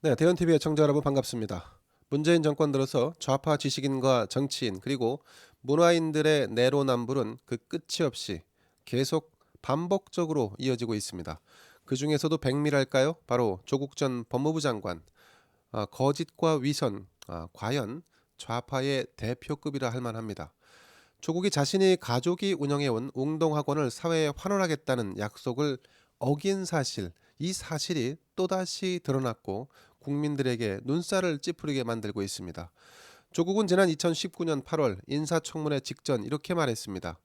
네, 대현TV 애청자 여러분 반갑습니다. 문재인 정권 들어서 좌파 지식인과 정치인 그리고 문화인들의 내로남불은 그 끝이 없이 계속 반복적으로 이어지고 있습니다. 그 중에서도 백미랄까요? 바로 조국 전 법무부 장관 거짓과 위선 과연 좌파의 대표급이라 할 만합니다. 조국이 자신이 가족이 운영해온 웅동학원을 사회에 환원하겠다는 약속을 어긴 사실, 이 사실이 또다시 드러났고 국민들에게 눈살을 찌푸리게 만들고 있습니다. 조국은 지난 2019년 8월 인사청문회 직전 이렇게 말했습니다.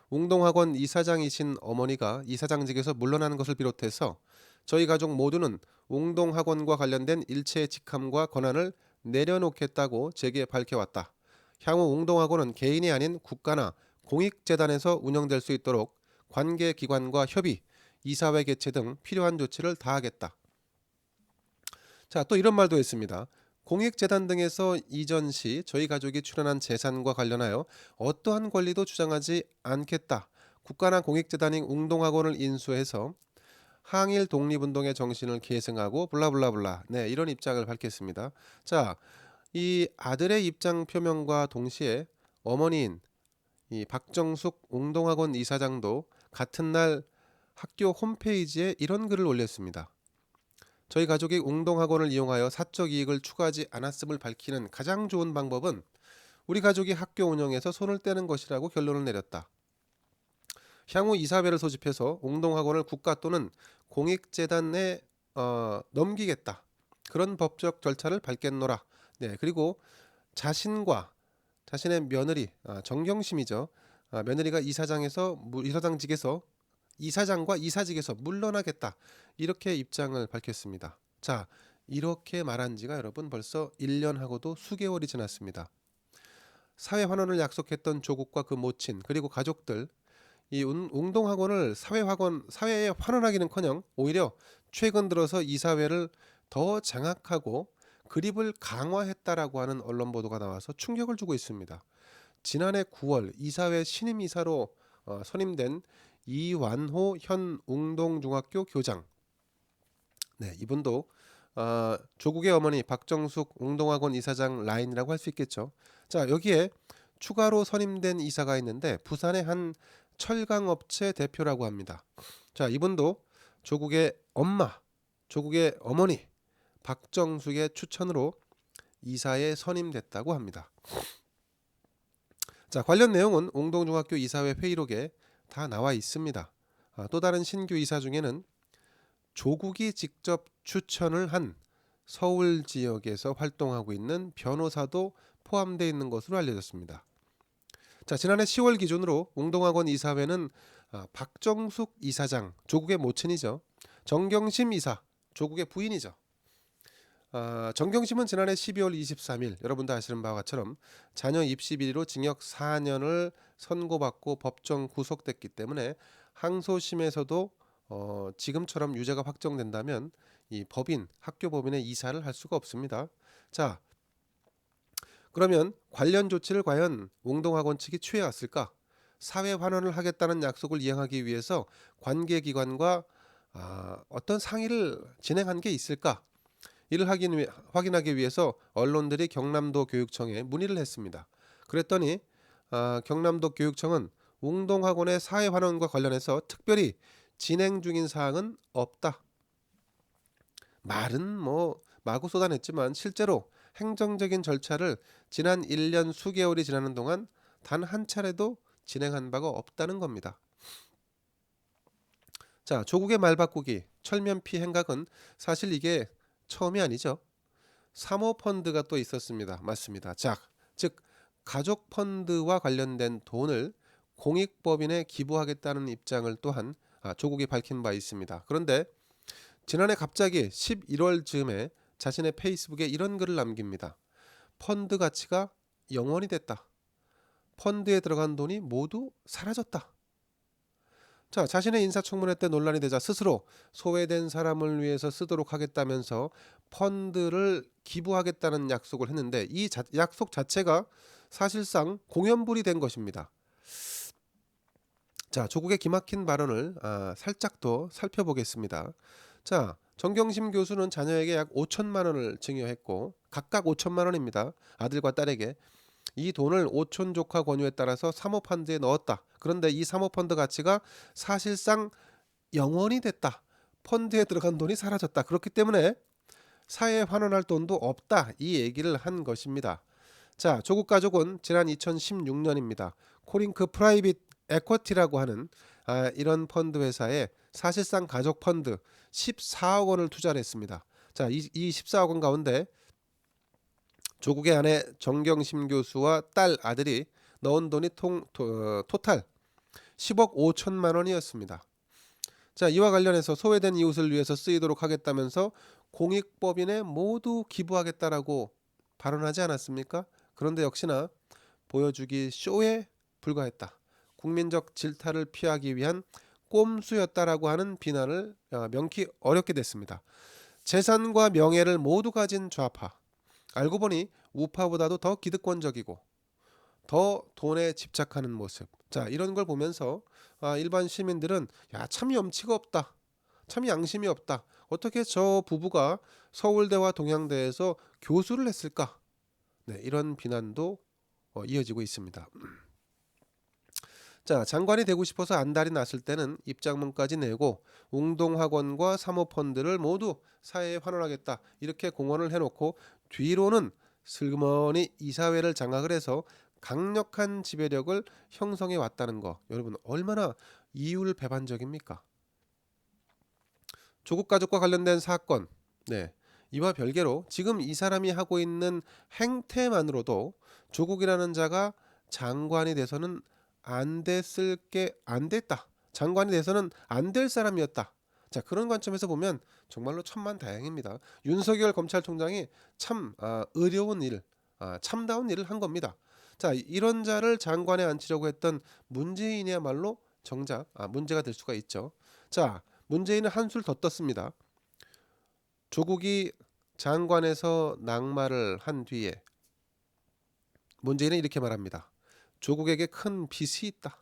웅동학원 이사장이신 어머니가 이사장직에서 물러나는 것을 비롯해서 저희 가족 모두는 웅동학원과 관련된 일체의 직함과 권한을 내려놓겠다고 제게 밝혀왔다. 향후 웅동학원은 개인이 아닌 국가나 공익재단에서 운영될 수 있도록 관계기관과 협의, 이사회 개최 등 필요한 조치를 다하겠다. 자, 또 이런 말도 했습니다. 공익재단 등에서 이전 시 저희 가족이 출연한 재산과 관련하여 어떠한 권리도 주장하지 않겠다. 국가나 공익재단인 웅동학원을 인수해서 항일 독립운동의 정신을 계승하고 블라블라블라. 네, 이런 입장을 밝혔습니다. 자, 이 아들의 입장 표명과 동시에 어머니인 이 박정숙 웅동학원 이사장도 같은 날 학교 홈페이지에 이런 글을 올렸습니다. 저희 가족이 웅동학원을 이용하여 사적 이익을 추구하지 않았음을 밝히는 가장 좋은 방법은 우리 가족이 학교 운영에서 손을 떼는 것이라고 결론을 내렸다. 향후 이사회를 소집해서 웅동학원을 국가 또는 공익재단에 넘기겠다. 그런 법적 절차를 밟겠노라. 네, 그리고 자신의 며느리 정경심이죠. 며느리가 이사장과 이사직에서 물러나겠다. 이렇게 입장을 밝혔습니다. 자, 이렇게 말한 지가 여러분 벌써 1년하고도 수개월이 지났습니다. 사회 환원을 약속했던 조국과 그 모친 그리고 가족들 이 웅동학원을 사회에 환원하기는커녕 오히려 최근 들어서 이사회를 더 장악하고 그립을 강화했다라고 하는 언론 보도가 나와서 충격을 주고 있습니다. 지난해 9월 이사회 신임 이사로 선임된 이완호 현 웅동중학교 교장. 네, 이분도 조국의 어머니 박정숙 웅동학원 이사장 라인이라고 할 수 있겠죠. 자, 여기에 추가로 선임된 이사가 있는데 부산의 한 철강업체 대표라고 합니다. 자, 이분도 조국의 조국의 어머니 박정숙의 추천으로 이사에 선임됐다고 합니다. 자, 관련 내용은 웅동중학교 이사회 회의록에 다 나와 있습니다. 또 다른 신규 이사 중에는 조국이 직접 추천을 한 서울 지역에서 활동하고 있는 변호사도 포함되어 있는 것으로 알려졌습니다. 자, 지난해 10월 기준으로 웅동학원 이사회는 박정숙 이사장, 조국의 모친이죠. 정경심 이사, 조국의 부인이죠. 정경심은 지난해 12월 23일 여러분도 아시는 바와 같처럼 자녀 입시 비리로 징역 4년을 선고받고 법정 구속됐기 때문에 항소심에서도 지금처럼 유죄가 확정된다면 이 학교 법인의 이사를 할 수가 없습니다. 자, 그러면 관련 조치를 과연 웅동학원 측이 취해왔을까? 사회 환원을 하겠다는 약속을 이행하기 위해서 관계기관과 어떤 상의를 진행한 게 있을까? 이를 확인하기 위해서 언론들이 경남도 교육청에 문의를 했습니다. 그랬더니 경남도 교육청은 웅동학원의 사회 환원과 관련해서 특별히 진행 중인 사항은 없다. 말은 뭐 마구 쏟아냈지만 실제로 행정적인 절차를 지난 1년 수개월이 지나는 동안 단 한 차례도 진행한 바가 없다는 겁니다. 자, 조국의 말 바꾸기, 철면피 행각은 사실 이게 처음이 아니죠. 사모펀드가 또 있었습니다. 맞습니다. 자, 즉 가족 펀드와 관련된 돈을 공익법인에 기부하겠다는 입장을 또한 조국이 밝힌 바 있습니다. 그런데 지난해 갑자기 11월 즈음에 자신의 페이스북에 이런 글을 남깁니다. 펀드 가치가 0원이 됐다. 펀드에 들어간 돈이 모두 사라졌다. 자, 자신의 인사청문회 때 논란이 되자 스스로 소외된 사람을 위해서 쓰도록 하겠다면서 펀드를 기부하겠다는 약속을 했는데 이 약속 자체가 사실상 공연불이 된 것입니다. 자, 조국의 기막힌 발언을 살짝 더 살펴보겠습니다. 자, 정경심 교수는 자녀에게 약 5천만 원을 증여했고 각각 5천만 원입니다. 아들과 딸에게. 이 돈을 오촌 조카 권유에 따라서 사모펀드에 넣었다. 그런데 이 사모펀드 가치가 사실상 0원이 됐다. 펀드에 들어간 돈이 사라졌다. 그렇기 때문에 사회에 환원할 돈도 없다. 이 얘기를 한 것입니다. 자, 조국 가족은 지난 2016년입니다. 코링크 프라이빗 에쿼티라고 하는 이런 펀드 회사에 사실상 가족 펀드 14억 원을 투자를 했습니다. 자, 이 14억 원 가운데 조국의 아내 정경심 교수와 딸 아들이 넣은 돈이 토탈 10억 5천만 원이었습니다. 자, 이와 관련해서 소외된 이웃을 위해서 쓰이도록 하겠다면서 공익법인에 모두 기부하겠다라고 발언하지 않았습니까? 그런데 역시나 보여주기 쇼에 불과했다. 국민적 질타를 피하기 위한 꼼수였다라고 하는 비난을 명키 어렵게 됐습니다. 재산과 명예를 모두 가진 좌파. 알고 보니 우파보다도 더 기득권적이고 더 돈에 집착하는 모습. 자, 이런 걸 보면서 일반 시민들은 참 염치가 없다. 참 양심이 없다. 어떻게 저 부부가 서울대와 동양대에서 교수를 했을까? 네, 이런 비난도 이어지고 있습니다. 자, 장관이 되고 싶어서 안달이 났을 때는 입장문까지 내고 웅동학원과 사모펀드를 모두 사회에 환원하겠다 이렇게 공언을 해놓고 뒤로는 슬그머니 이사회를 장악을 해서 강력한 지배력을 형성해 왔다는 거, 여러분 얼마나 이율배반적입니까? 조국 가족과 관련된 사건, 네, 이와 별개로 지금 이 사람이 하고 있는 행태만으로도 조국이라는 자가 장관이 돼서는 안 됐다. 장관이 돼서는 안 될 사람이었다. 자, 그런 관점에서 보면 정말로 천만다행입니다. 윤석열 검찰총장이 참 의로운 일, 참다운 일을 한 겁니다. 자, 이런 자를 장관에 앉히려고 했던 문재인이야말로 정작 문제가 될 수가 있죠. 자, 문재인은 한술 더 떴습니다. 조국이 장관에서 낙마를 한 뒤에 문재인은 이렇게 말합니다. 조국에게 큰 빚이 있다.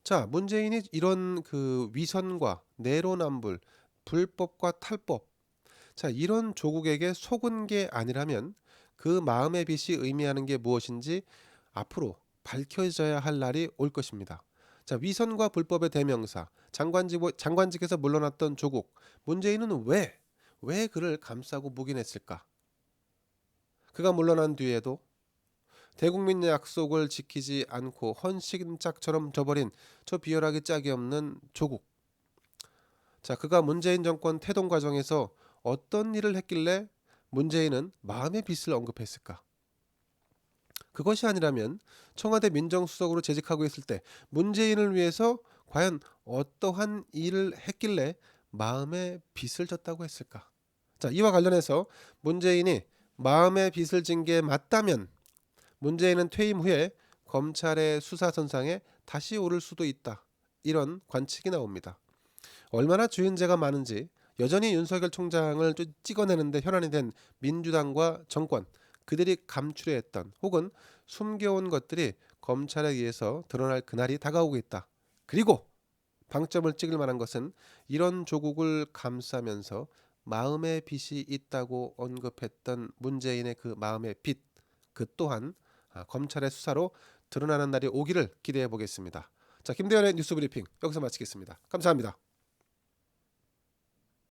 자, 문재인이 이런 그 위선과 내로남불, 불법과 탈법, 자, 이런 조국에게 속은 게 아니라면 그 마음의 빚이 의미하는 게 무엇인지 앞으로 밝혀져야 할 날이 올 것입니다. 자, 위선과 불법의 대명사, 장관직에서 물러났던 조국, 문재인은 왜 그를 감싸고 묵인했을까? 그가 물러난 뒤에도 대국민 약속을 지키지 않고 헌신짝처럼 져버린 저 비열하기 짝이 없는 조국. 자, 그가 문재인 정권 태동 과정에서 어떤 일을 했길래 문재인은 마음의 빚을 언급했을까? 그것이 아니라면 청와대 민정수석으로 재직하고 있을 때 문재인을 위해서 과연 어떠한 일을 했길래 마음의 빚을 졌다고 했을까? 자, 이와 관련해서 문재인이 마음의 빚을 진 게 맞다면 문재인은 퇴임 후에 검찰의 수사선상에 다시 오를 수도 있다. 이런 관측이 나옵니다. 얼마나 주인재가 많은지 여전히 윤석열 총장을 찍어내는데 혈안이 된 민주당과 정권, 그들이 감추려했던 혹은 숨겨온 것들이 검찰에 의해서 드러날 그날이 다가오고 있다. 그리고 방점을 찍을 만한 것은 이런 조국을 감싸면서 마음의 빚이 있다고 언급했던 문재인의 그 마음의 빚, 그 또한 검찰의 수사로 드러나는 날이 오기를 기대해 보겠습니다. 자, 김대현의 뉴스 브리핑 여기서 마치겠습니다. 감사합니다.